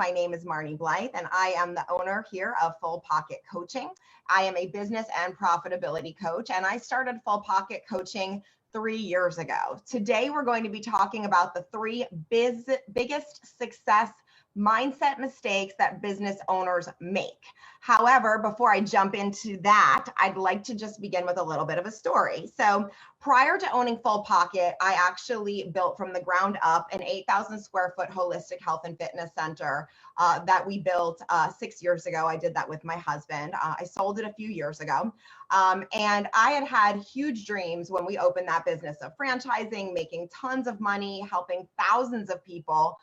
My name is Marni Blythe, and I am the owner here of Full Pocket Coaching. I am a business and profitability coach, and I started Full Pocket Coaching 3 years ago. Today, we're going to be talking about the three biggest success mindset mistakes that business owners make. However, before I jump into that, I'd like to just begin with a little bit of a story. So prior to owning Full Pocket, I actually built from the ground up an 8,000 square foot holistic health and fitness center that we built 6 years ago. I did that with my husband. I sold it a few years ago. And I had huge dreams when we opened that business of franchising, making tons of money, helping thousands of people.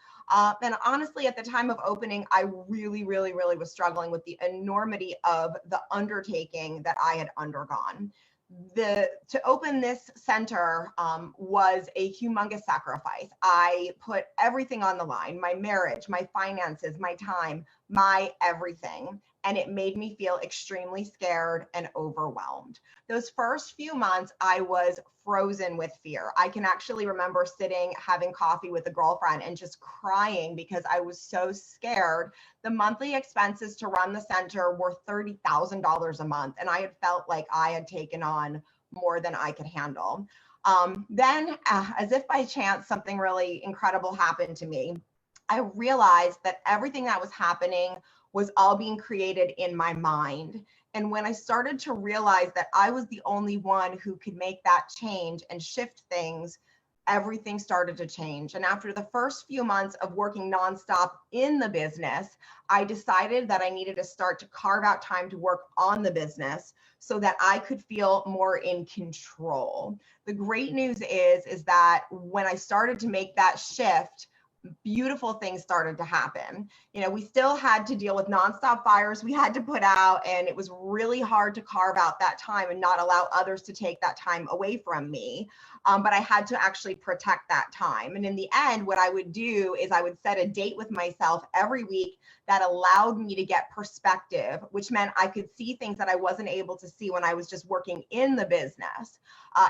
And honestly, at the time of opening, I really was struggling with the enormity of the undertaking that I had undergone. To open this center was a humongous sacrifice. I put everything on the line, my marriage, my finances, my time, my everything. And it made me feel extremely scared and overwhelmed. Those first few months, I was frozen with fear. I can actually remember sitting, having coffee with a girlfriend and just crying because I was so scared. The monthly expenses to run the center were $30,000 a month. And I had felt like I had taken on more than I could handle. Then, as if by chance, something really incredible happened to me. I realized that everything that was happening was all being created in my mind. And when I started to realize that I was the only one who could make that change and shift things, everything started to change. And after the first few months of working nonstop in the business, I decided that I needed to start to carve out time to work on the business so that I could feel more in control. The great news is that when I started to make that shift, beautiful things started to happen. You know, we still had to deal with nonstop fires we had to put out, and it was really hard to carve out that time and not allow others to take that time away from me. But I had to actually protect that time. And in the end, what I would do is I would set a date with myself every week that allowed me to get perspective, which meant I could see things that I wasn't able to see when I was just working in the business.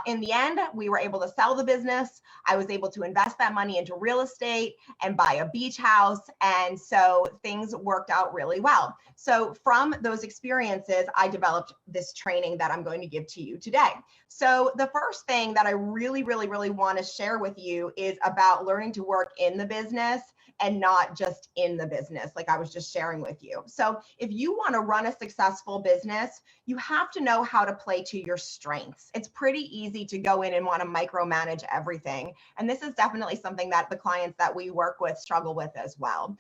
In the end, we were able to sell the business. I was able to invest that money into real estate and buy a beach house. And so things worked out really well. So from those experiences, I developed this training that I'm going to give to you today. So the first thing that I really want to share with you is about learning to work in the business and not just in the business, like I was just sharing with you. So if you want to run a successful business, you have to know how to play to your strengths. It's pretty easy to go in and want to micromanage everything. And this is definitely something that the clients that we work with struggle with as well.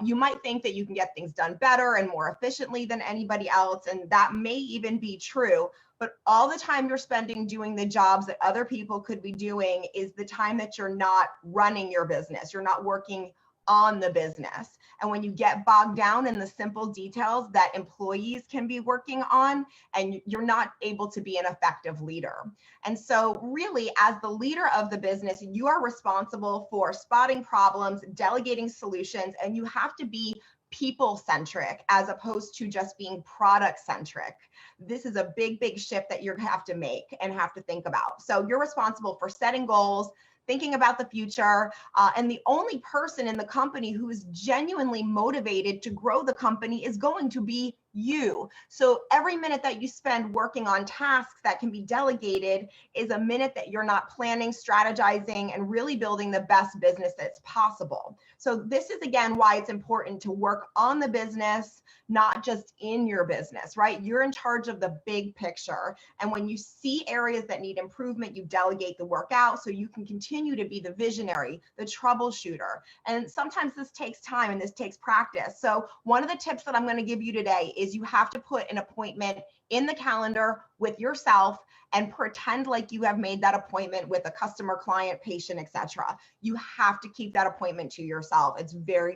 You might think that you can get things done better and more efficiently than anybody else, and that may even be true. But all the time you're spending doing the jobs that other people could be doing is the time that you're not running your business. You're not working on the business. And when you get bogged down in the simple details that employees can be working on, and you're not able to be an effective leader. And so really, as the leader of the business, you are responsible for spotting problems, delegating solutions, and you have to be people-centric as opposed to just being product-centric. This is a big shift that you have to make and have to think about. So you're responsible for setting goals, thinking about the future, and the only person in the company who is genuinely motivated to grow the company is going to be you. So every minute that you spend working on tasks that can be delegated is a minute that you're not planning, strategizing, and really building the best business that's possible. So this is, again, why it's important to work on the business, not just in your business, right? You're in charge of the big picture. And when you see areas that need improvement, you delegate the work out so you can continue to be the visionary, the troubleshooter. And sometimes this takes time and this takes practice. So one of the tips that I'm going to give you today is you have to put an appointment in the calendar with yourself and pretend like you have made that appointment with a customer, client, patient, etc. You have to keep that appointment to yourself. It's very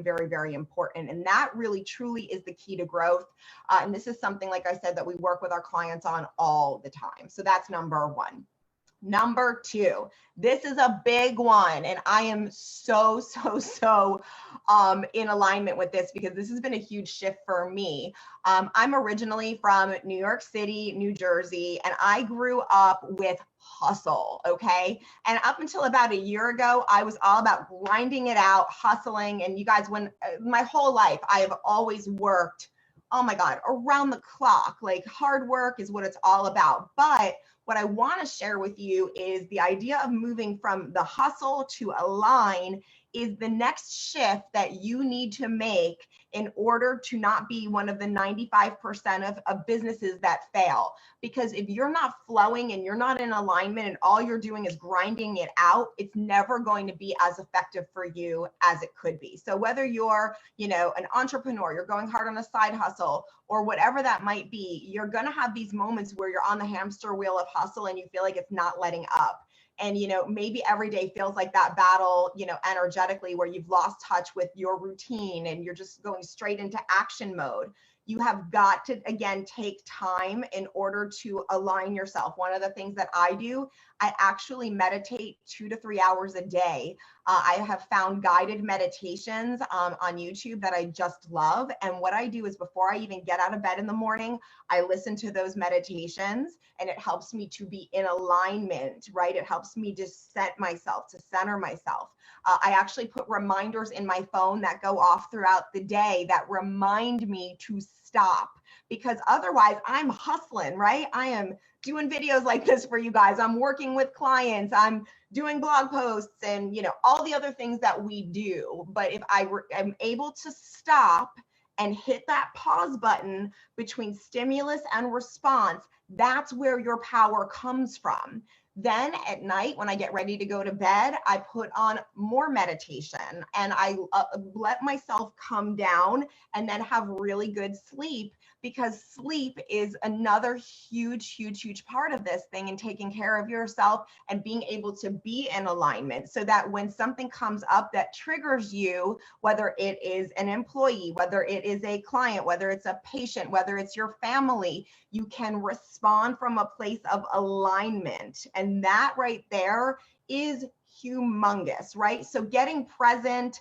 important. And that really truly is the key to growth. And this is something, like I said, that we work with our clients on all the time. So that's number one. Number two, this is a big one, and I am so in alignment with this because this has been a huge shift for me. I'm originally from New York City, New Jersey, and I grew up with hustle, okay? And up until about a year ago, I was all about grinding it out, hustling. And you guys, when my whole life, I have always worked, oh my God, around the clock. Like hard work is what it's all about. But what I want to share with you is the idea of moving from the hustle to align is the next shift that you need to make in order to not be one of the 95% of businesses that fail. Because if you're not flowing and you're not in alignment and all you're doing is grinding it out, it's never going to be as effective for you as it could be. So whether you're, an entrepreneur, you're going hard on a side hustle, or whatever that might be, you're going to have these moments where you're on the hamster wheel of hustle and you feel like it's not letting up. And, maybe every day feels like that battle, energetically, where you've lost touch with your routine and you're just going straight into action mode. You have got to, again, take time in order to align yourself. One of the things that I do, I actually meditate 2 to 3 hours a day. I have found guided meditations on YouTube that I just love. And what I do is before I even get out of bed in the morning, I listen to those meditations, and it helps me to be in alignment, right? It helps me to set myself, to center myself. I actually put reminders in my phone that go off throughout the day that remind me to stop, because otherwise I'm hustling, right? I am doing videos like this for you guys. I'm working with clients. I'm doing blog posts and, all the other things that we do. But if I am able to stop and hit that pause button between stimulus and response, that's where your power comes from. Then at night, when I get ready to go to bed, I put on more meditation and I let myself come down and then have really good sleep, because sleep is another huge part of this thing, and taking care of yourself and being able to be in alignment so that when something comes up that triggers you, whether it is an employee, whether it is a client, whether it's a patient, whether it's your family, you can respond from a place of alignment. And that right there is humongous, right? So getting present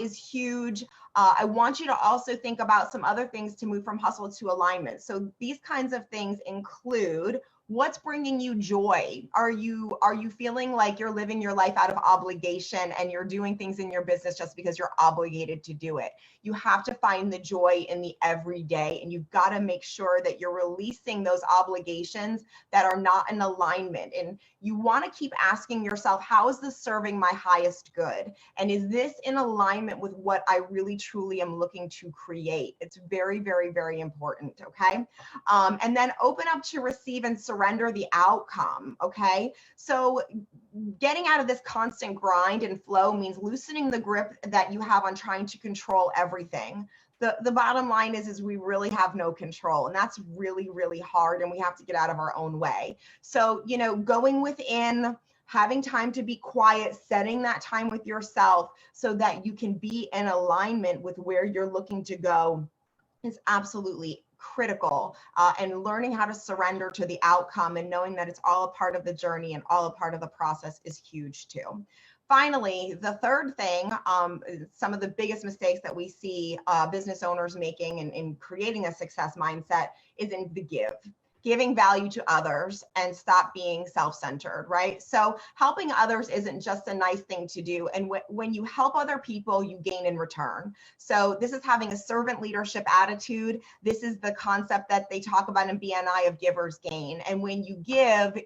is huge. I want you to also think about some other things to move from hustle to alignment. So these kinds of things include, what's bringing you joy? Are you feeling like you're living your life out of obligation and you're doing things in your business just because you're obligated to do it? You have to find the joy in the everyday, and you've got to make sure that you're releasing those obligations that are not in alignment. And you want to keep asking yourself, how is this serving my highest good? And is this in alignment with what I really truly am looking to create? It's very important, okay? And then open up to receive and surrender the outcome, okay? So getting out of this constant grind and flow means loosening the grip that you have on trying to control everything. The bottom line is we really have no control, and that's really hard, and we have to get out of our own way. So, going within, having time to be quiet, setting that time with yourself so that you can be in alignment with where you're looking to go is absolutely critical. And learning how to surrender to the outcome and knowing that it's all a part of the journey and all a part of the process is huge too. Finally, the third thing, some of the biggest mistakes that we see business owners making in creating a success mindset is in the giving value to others, and stop being self-centered, right? So helping others isn't just a nice thing to do. And when you help other people, you gain in return. So this is having a servant leadership attitude. This is the concept that they talk about in BNI of givers gain. And when you give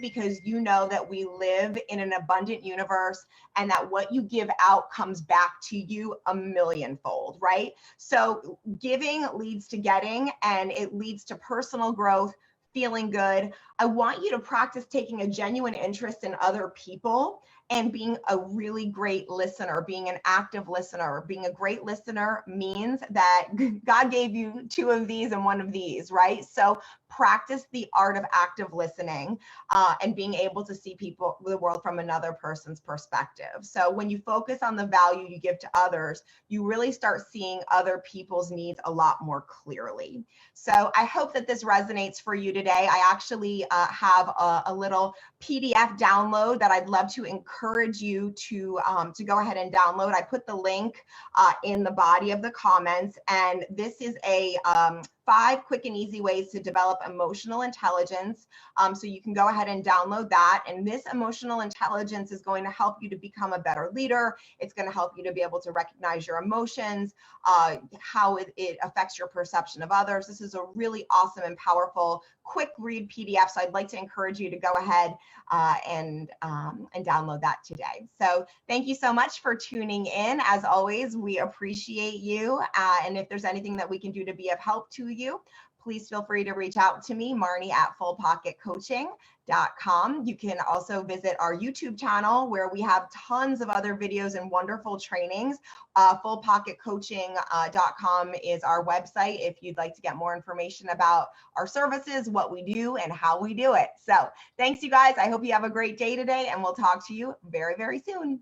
because you know that we live in an abundant universe, and that what you give out comes back to you a millionfold, right? So giving leads to getting, and it leads to personal growth, feeling good. I want you to practice taking a genuine interest in other people and being a really great listener, being an active listener. Being a great listener means that God gave you two of these and one of these, right? So practice the art of active listening and being able to see the world from another person's perspective. So when you focus on the value you give to others, you really start seeing other people's needs a lot more clearly. So I hope that this resonates for you today. I actually have a little PDF download that I'd love to encourage you to go ahead and download. I put the link in the body of the comments, and this is a 5 quick and easy ways to develop emotional intelligence. So you can go ahead and download that. And this emotional intelligence is going to help you to become a better leader. It's going to help you to be able to recognize your emotions, how it affects your perception of others. This is a really awesome and powerful quick read PDF. So I'd like to encourage you to go ahead and download that today. So thank you so much for tuning in. As always, we appreciate you. And if there's anything that we can do to be of help to you, please feel free to reach out to me, Marni at fullpocketcoaching.com. You can also visit our YouTube channel where we have tons of other videos and wonderful trainings. Fullpocketcoaching.com is our website if you'd like to get more information about our services, what we do, and how we do it. So thanks, you guys. I hope you have a great day today, and we'll talk to you very, very soon.